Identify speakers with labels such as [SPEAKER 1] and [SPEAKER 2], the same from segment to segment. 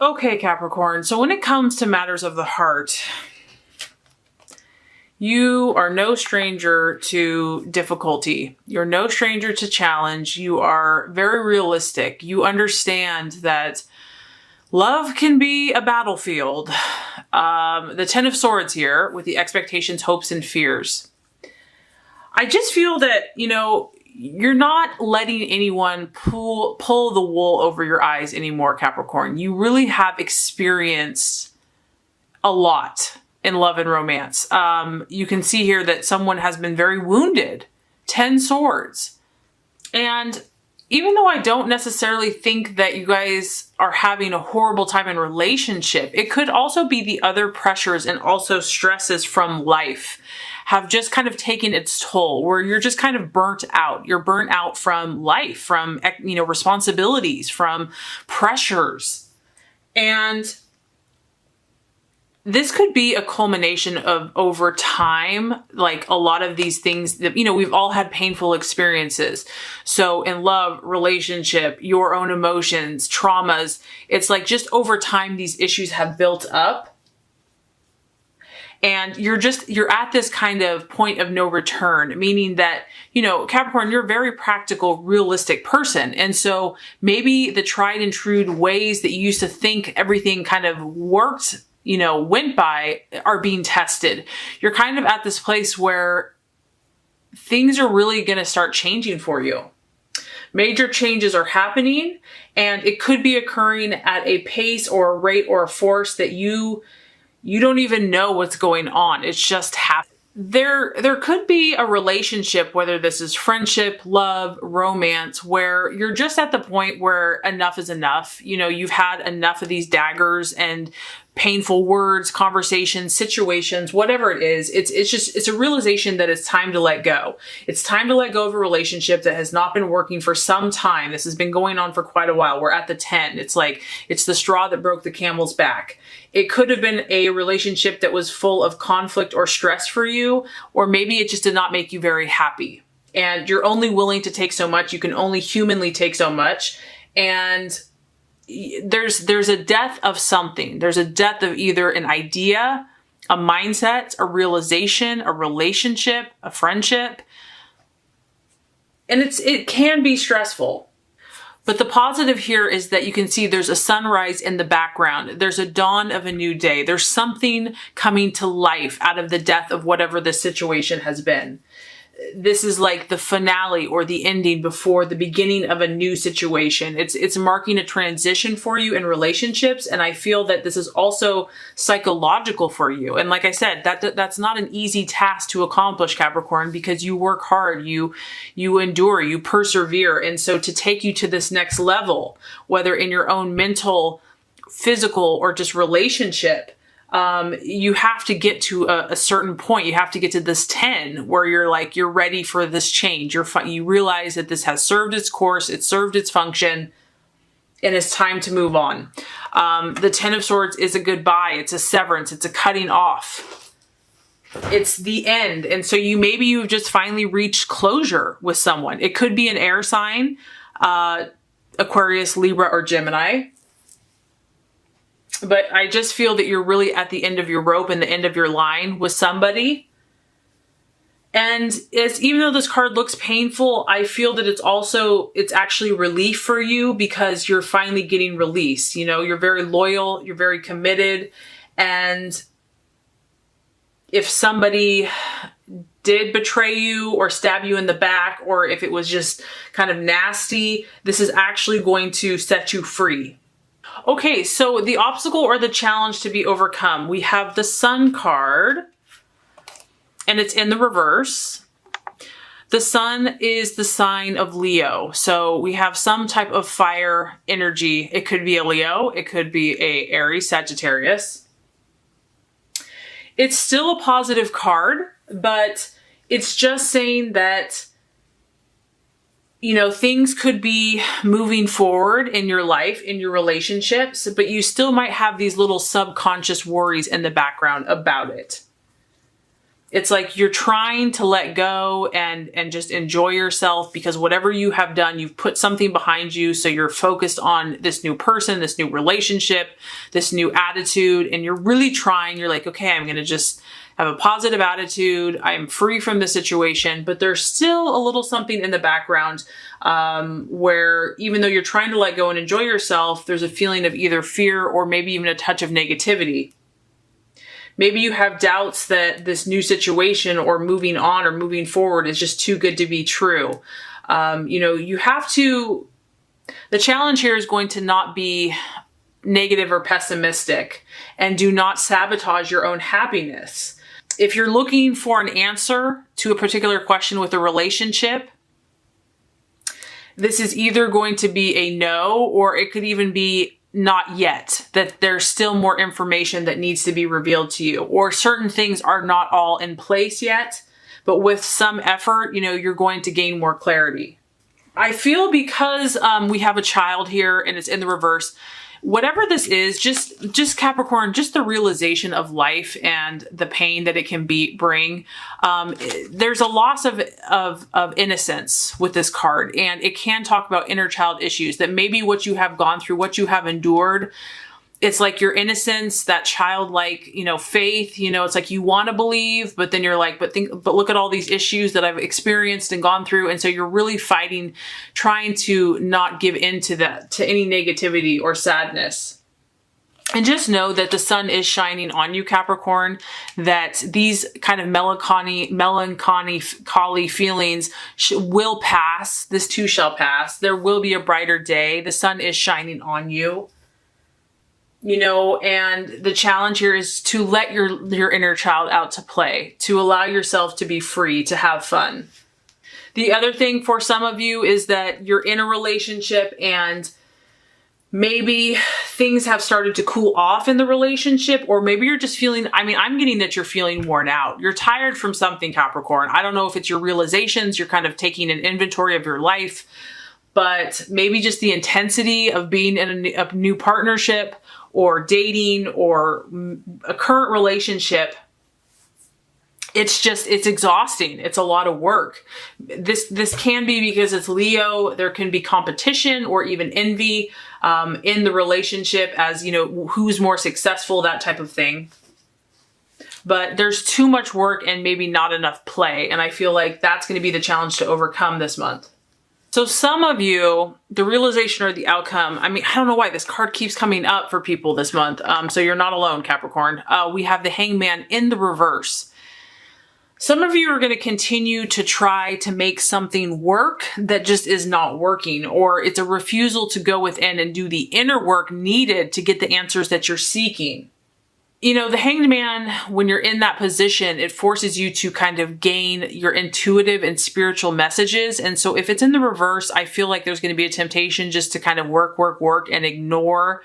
[SPEAKER 1] Okay, Capricorn. So when it comes to matters of the heart, you are no stranger to difficulty. You're no stranger to challenge. You are very realistic. You understand that love can be a battlefield. The Ten of Swords here with the expectations, hopes, and fears. I just feel that, you're not letting anyone pull the wool over your eyes anymore, Capricorn. You really have experienced a lot in love and romance. You can see here that someone has been very wounded. 10 swords. And even though I don't necessarily think that you guys are having a horrible time in relationship, it could also be the other pressures and also stresses from life have just kind of taken its toll, where you're just kind of burnt out. You're burnt out from life, from, responsibilities, from pressures. And this could be a culmination of over time, like a lot of these things that, we've all had painful experiences. So in love, relationship, your own emotions, traumas, it's like just over time, these issues have built up. And you're at this kind of point of no return, meaning that, Capricorn, you're a very practical, realistic person. And so maybe the tried and true ways that you used to think everything kind of worked, went by are being tested. You're kind of at this place where things are really going to start changing for you. Major changes are happening, and it could be occurring at a pace or a rate or a force that you don't even know what's going on. It's just happening. There could be a relationship, whether this is friendship, love, romance, where you're just at the point where enough is enough. You've had enough of these daggers and painful words, conversations, situations, whatever it is. It's a realization that it's time to let go. It's time to let go of a relationship that has not been working for some time. This has been going on for quite a while. We're at the 10. It's like, it's the straw that broke the camel's back. It could have been a relationship that was full of conflict or stress for you, or maybe it just did not make you very happy. And you're only willing to take so much. You can only humanly take so much. And there's a death of something. There's a death of either an idea, a mindset, a realization, a relationship, a friendship. And it can be stressful. But the positive here is that you can see there's a sunrise in the background. There's a dawn of a new day. There's something coming to life out of the death of whatever the situation has been. This is like the finale or the ending before the beginning of a new situation. It's marking a transition for you in relationships. And I feel that this is also psychological for you. And like I said, that's not an easy task to accomplish, Capricorn, because you work hard, you endure, you persevere. And so to take you to this next level, whether in your own mental, physical, or just relationship, you have to get to a certain point. You have to get to this 10 where you're ready for this change. You realize that this has served its course, it's served its function, and it's time to move on. The 10 of Swords is a goodbye. It's a severance. It's a cutting off. It's the end. And so maybe you've just finally reached closure with someone. It could be an air sign, Aquarius, Libra, or Gemini. But I just feel that you're really at the end of your rope and the end of your line with somebody. And even though this card looks painful, I feel that it's actually relief for you because you're finally getting released. You're very loyal, you're very committed. And if somebody did betray you or stab you in the back, or if it was just kind of nasty, this is actually going to set you free. Okay, so the obstacle or the challenge to be overcome. We have the Sun card, and it's in the reverse. The Sun is the sign of Leo. So we have some type of fire energy. It could be a Leo. It could be a Aries, Sagittarius. It's still a positive card, but it's just saying that things could be moving forward in your life, in your relationships, but you still might have these little subconscious worries in the background about it. It's like you're trying to let go and just enjoy yourself, because whatever you have done, you've put something behind you. So you're focused on this new person, this new relationship, this new attitude, and you're really trying. You're like, okay, I'm going to just have a positive attitude. I'm free from the situation, but there's still a little something in the background where even though you're trying to let go and enjoy yourself, there's a feeling of either fear or maybe even a touch of negativity. Maybe you have doubts that this new situation or moving on or moving forward is just too good to be true. You have to, the challenge here is going to not be negative or pessimistic, and do not sabotage your own happiness. If you're looking for an answer to a particular question with a relationship, this is either going to be a no, or it could even be not yet, that there's still more information that needs to be revealed to you, or certain things are not all in place yet, but with some effort, you're going to gain more clarity. I feel because we have a child here and it's in the reverse, whatever this is, just Capricorn, just the realization of life and the pain that it can bring. There's a loss of innocence with this card, and it can talk about inner child issues, that maybe what you have gone through, what you have endured, it's like your innocence, that childlike, faith, it's like you want to believe, but then you're like, but look at all these issues that I've experienced and gone through. And so you're really fighting, trying to not give in to that, to any negativity or sadness. And just know that the sun is shining on you, Capricorn, that these kind of melancholy feelings will pass. This too shall pass. There will be a brighter day. The sun is shining on you. And the challenge here is to let your inner child out to play, to allow yourself to be free, to have fun. The other thing for some of you is that you're in a relationship and maybe things have started to cool off in the relationship, or maybe you're just feeling, I'm getting that you're feeling worn out. You're tired from something, Capricorn. I don't know if it's your realizations, you're kind of taking an inventory of your life, but maybe just the intensity of being in a new partnership or dating or a current relationship. It's exhausting. It's a lot of work. This can be because it's Leo. There can be competition or even envy in the relationship, as who's more successful, that type of thing. But there's too much work and maybe not enough play. And I feel like that's going to be the challenge to overcome this month. So some of you, the realization or the outcome, I don't know why this card keeps coming up for people this month. So you're not alone, Capricorn. We have the Hangman in the reverse. Some of you are going to continue to try to make something work that just is not working, or it's a refusal to go within and do the inner work needed to get the answers that you're seeking. The Hanged Man, when you're in that position, it forces you to kind of gain your intuitive and spiritual messages. And so if it's in the reverse, I feel like there's going to be a temptation just to kind of work and ignore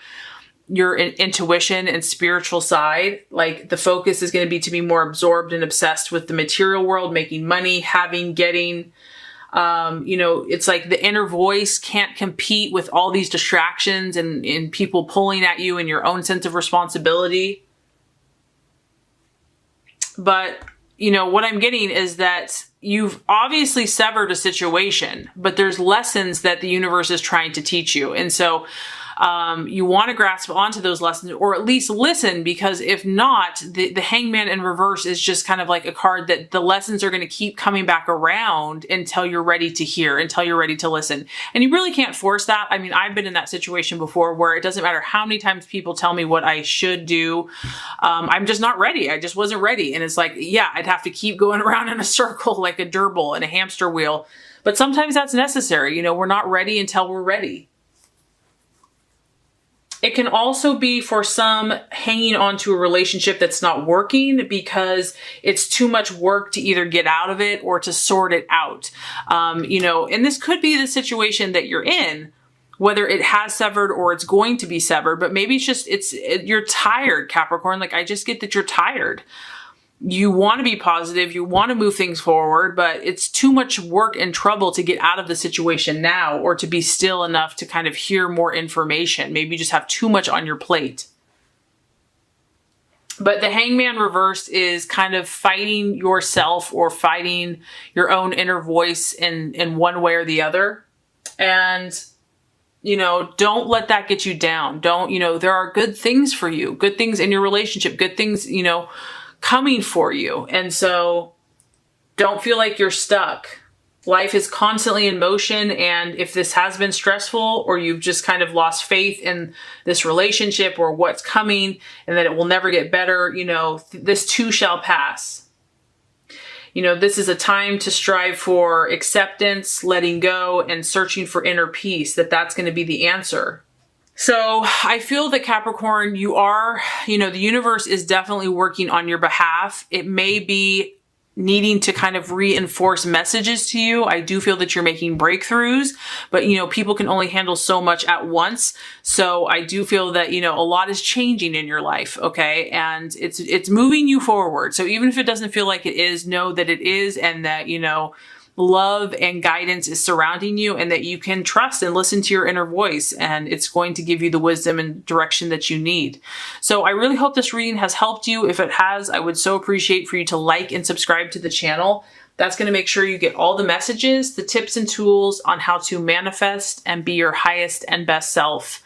[SPEAKER 1] your intuition and spiritual side. Like the focus is going to be more absorbed and obsessed with the material world, making money, getting. It's like the inner voice can't compete with all these distractions and people pulling at you and your own sense of responsibility. But, what I'm getting is that you've obviously severed a situation, but there's lessons that the universe is trying to teach you. And so you want to grasp onto those lessons, or at least listen, because if not, the Hangman in reverse is just kind of like a card that the lessons are going to keep coming back around until you're ready to hear, until you're ready to listen. And you really can't force that. I've been in that situation before where it doesn't matter how many times people tell me what I should do. I'm just not ready. I just wasn't ready. And it's like, yeah, I'd have to keep going around in a circle like a gerbil and a hamster wheel. But sometimes that's necessary. We're not ready until we're ready. It can also be for some hanging on to a relationship that's not working because it's too much work to either get out of it or to sort it out. And this could be the situation that you're in, whether it has severed or it's going to be severed, but maybe you're tired, Capricorn. Like, I just get that you're tired. You want to be positive, you want to move things forward, but it's too much work and trouble to get out of the situation now, or to be still enough to kind of hear more information. Maybe you just have too much on your plate. But the Hangman reversed is kind of fighting yourself or fighting your own inner voice in one way or the other. And, you know, don't let that get you down. Don't, you know, there are good things for you, good things in your relationship, good things, you know, coming for you. And so don't feel like you're stuck. Life is constantly in motion, and if this has been stressful or you've just kind of lost faith in this relationship or what's coming and that it will never get better, you know, this too shall pass. You know, this is a time to strive for acceptance, letting go, and searching for inner peace, that's going to be the answer. So I feel that Capricorn, you are, you know, the universe is definitely working on your behalf. It may be needing to kind of reinforce messages to you. I do feel that you're making breakthroughs, but you know, people can only handle so much at once. So I do feel that, you know, a lot is changing in your life. Okay. And it's moving you forward. So even if it doesn't feel like it is, know that it is, and that, you know, love and guidance is surrounding you, and that you can trust and listen to your inner voice, and it's going to give you the wisdom and direction that you need. So I really hope this reading has helped you. If it has, I would so appreciate for you to like and subscribe to the channel. That's going to make sure you get all the messages, the tips and tools on how to manifest and be your highest and best self.